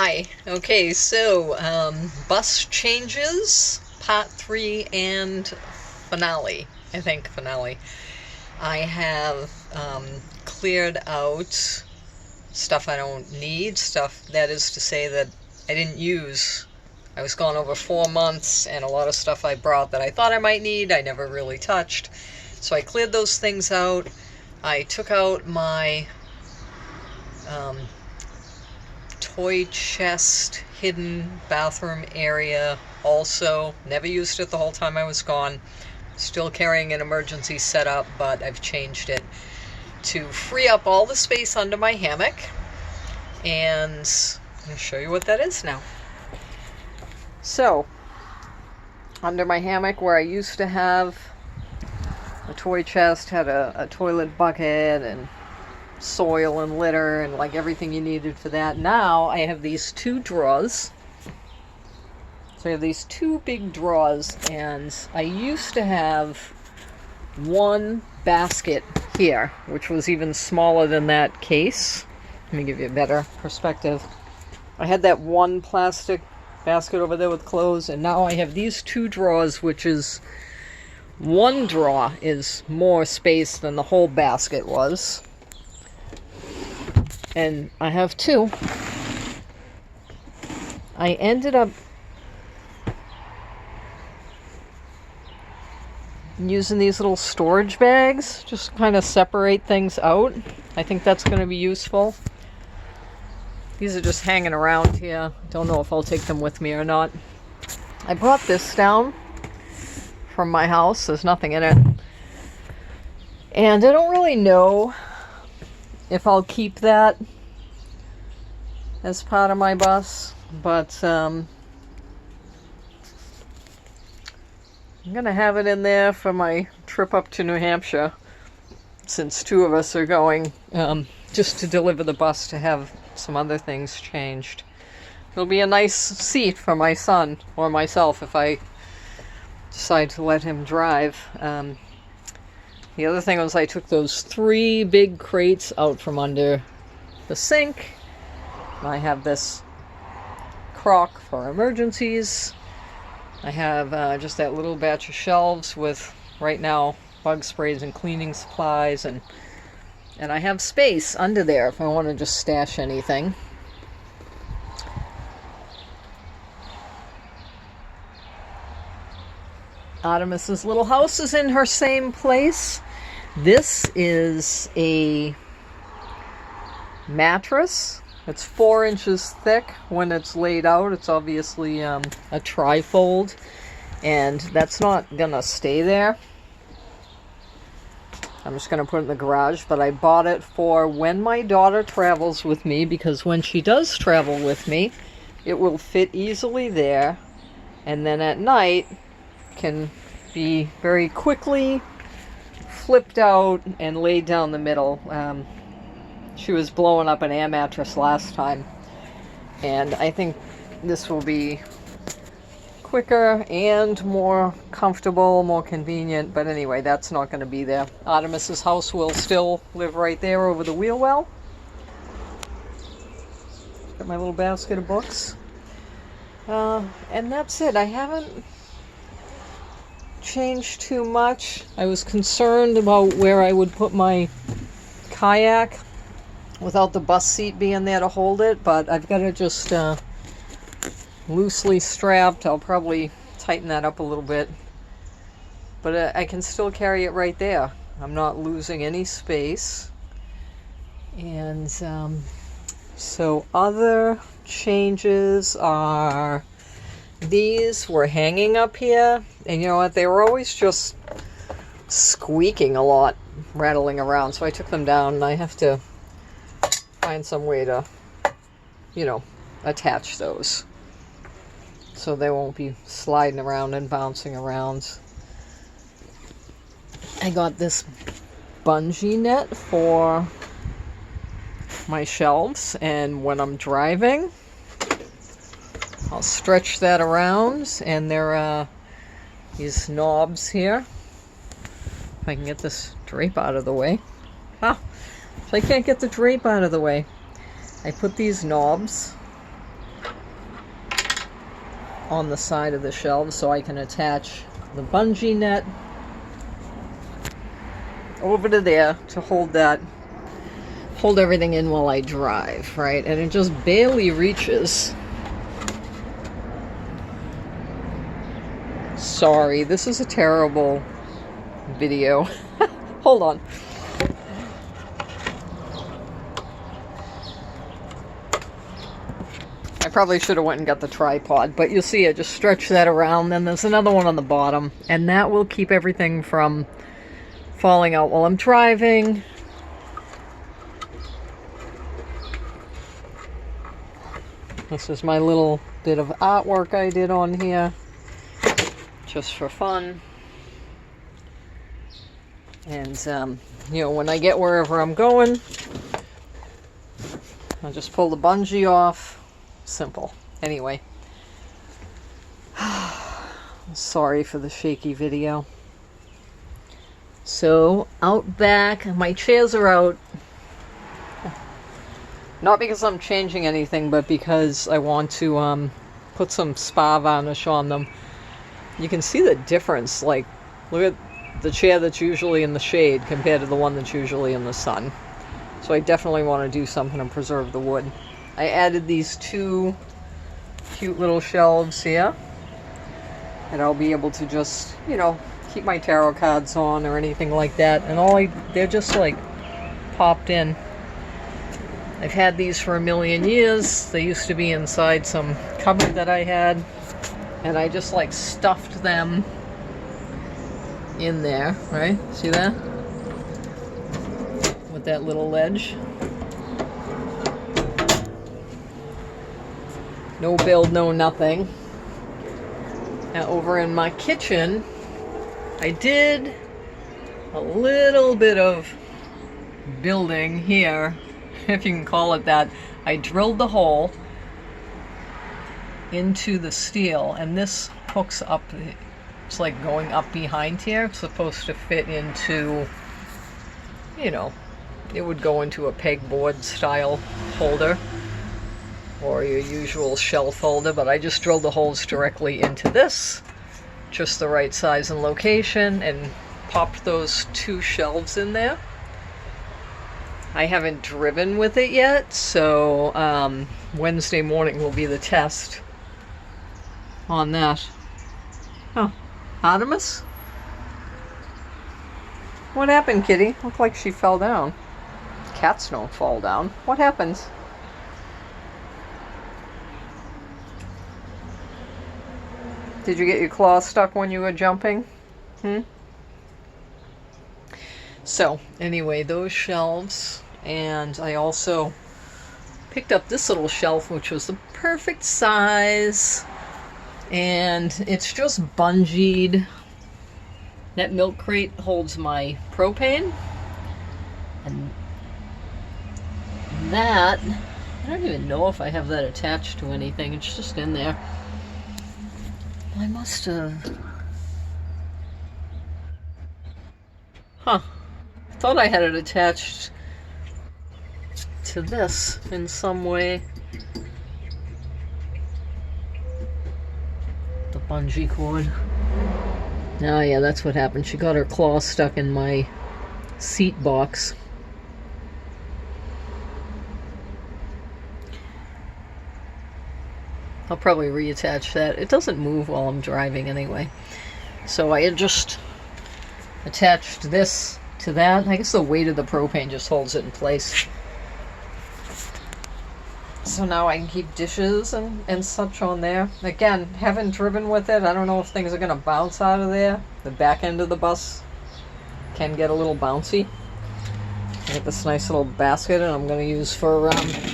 Hi. Okay, so bus changes, part 3 and finale. I think finale. I have cleared out stuff I don't need, stuff that is to say that I didn't use. I was gone over 4 months, and a lot of stuff I brought that I thought I might need, I never really touched. So I cleared those things out. I took out my toy chest hidden bathroom area also. Never used it the whole time I was gone. Still carrying an emergency setup, but I've changed it to free up all the space under my hammock. And I'm going to show you what that is now. So, under my hammock where I used to have a toy chest, had a toilet bucket and soil and litter and like everything you needed for that. Now I have these two drawers. So I have these two big drawers, and I used to have one basket here, which was even smaller than that case. Let me give you a better perspective. I had that one plastic basket over there with clothes, and now I have these two drawers, which is one drawer is more space than the whole basket was. And I have two. I ended up using these little storage bags, just kind of separate things out. I think that's going to be useful. These are just hanging around here. Don't know if I'll take them with me or not. I brought this down from my house. There's nothing in it. And I don't really know if I'll keep that as part of my bus, but I'm gonna have it in there for my trip up to New Hampshire, since two of us are going, just to deliver the bus to have some other things changed. It'll be a nice seat for my son or myself if I decide to let him drive. The other thing was I took those 3 big crates out from under the sink. I have this crock for emergencies. I have just that little batch of shelves with, right now, bug sprays and cleaning supplies, and I have space under there if I want to just stash anything. Artemis's little house is in her same place. This is a mattress. It's 4 inches thick when it's laid out. It's obviously a trifold, and that's not gonna stay there. I'm just gonna put it in the garage, but I bought it for when my daughter travels with me, because when she does travel with me, it will fit easily there, and then at night can be very quickly flipped out and laid down the middle. She was blowing up an air mattress last time, and I think this will be quicker and more comfortable, more convenient. But anyway, that's not going to be there. Artemis's house will still live right there over the wheel well. Got my little basket of books, and that's it. I haven't changed too much. I was concerned about where I would put my kayak without the bus seat being there to hold it, but I've got it just loosely strapped. I'll probably tighten that up a little bit, but I can still carry it right there. I'm not losing any space. And so other changes are, these were hanging up here, and you know what, they were always just squeaking a lot, rattling around, so I took them down, and I have to find some way to, attach those so they won't be sliding around and bouncing around. I got this bungee net for my shelves, and when I'm driving, I'll stretch that around, and there are these knobs here. If I can get this drape out of the way. Ah, if I can't get the drape out of the way, I put these knobs on the side of the shelves so I can attach the bungee net over to there to hold everything in while I drive, right? And it just barely reaches. Sorry, this is a terrible video. Hold on. I probably should have went and got the tripod, but you'll see I just stretch that around. Then there's another one on the bottom, and that will keep everything from falling out while I'm driving. This is my little bit of artwork I did on here, just for fun. And, you know, when I get wherever I'm going, I'll just pull the bungee off. Simple. Anyway. Sorry for the shaky video. So, out back, my chairs are out. Not because I'm changing anything, but because I want to put some spa varnish on them. You can see the difference. Like, look at the chair that's usually in the shade compared to the one that's usually in the sun. So I definitely want to do something to preserve the wood. I added these two cute little shelves here. And I'll be able to just, you know, keep my tarot cards on or anything like that. And they're just like popped in. I've had these for a million years. They used to be inside some cupboard that I had. And I just like stuffed them in there, right? See that? With that little ledge. No build, no nothing. Now over in my kitchen, I did a little bit of building here, if you can call it that. I drilled the hole into the steel, and this hooks up. It's like going up behind here. It's supposed to fit into, you know, it would go into a pegboard style holder or your usual shelf holder, but I just drilled the holes directly into this, just the right size and location, and popped those two shelves in there. I haven't driven with it yet, so Wednesday morning will be the test on that. Oh, Artemis? What happened, kitty? Looked like she fell down. Cats don't fall down. What happens? Did you get your claws stuck when you were jumping? So, anyway, those shelves, and I also picked up this little shelf, which was the perfect size, and it's just bungeed. That milk crate holds my propane, and that, I don't even know if I have that attached to anything. It's just in there. I must have... Huh. I thought I had it attached to this in some way. The bungee cord. Oh yeah, that's what happened. She got her claw stuck in my seat box. I'll probably reattach that. It doesn't move while I'm driving anyway. So I had just attached this to that. I guess the weight of the propane just holds it in place. So now I can keep dishes and such on there. Again, haven't driven with it. I don't know if things are going to bounce out of there. The back end of the bus can get a little bouncy. I got this nice little basket, and I'm going to use for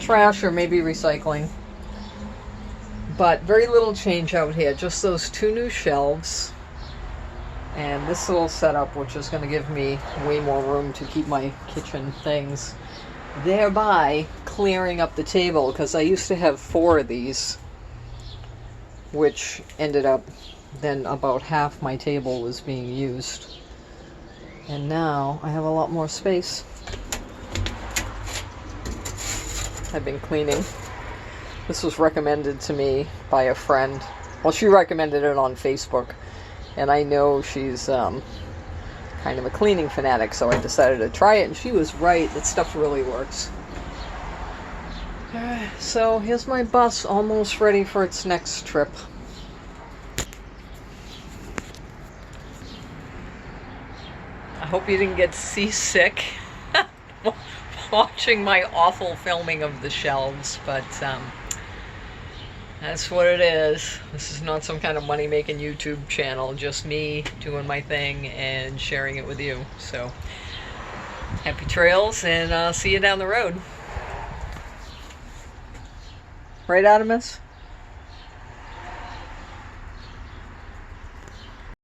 trash or maybe recycling. But very little change out here. Just those two new shelves. And this little setup, which is going to give me way more room to keep my kitchen things. Thereby clearing up the table, because I used to have 4 of these, which ended up then about half my table was being used. And now I have a lot more space. I've been cleaning. This was recommended to me by a friend Well, she recommended it on Facebook, and I know she's kind of a cleaning fanatic, so I decided to try it, and she was right. That stuff really works. So here's my bus, almost ready for its next trip. I hope you didn't get seasick watching my awful filming of the shelves, but that's what it is. This is not some kind of money-making YouTube channel, just me doing my thing and sharing it with you. So, happy trails, and see you down the road. Right, Adamus?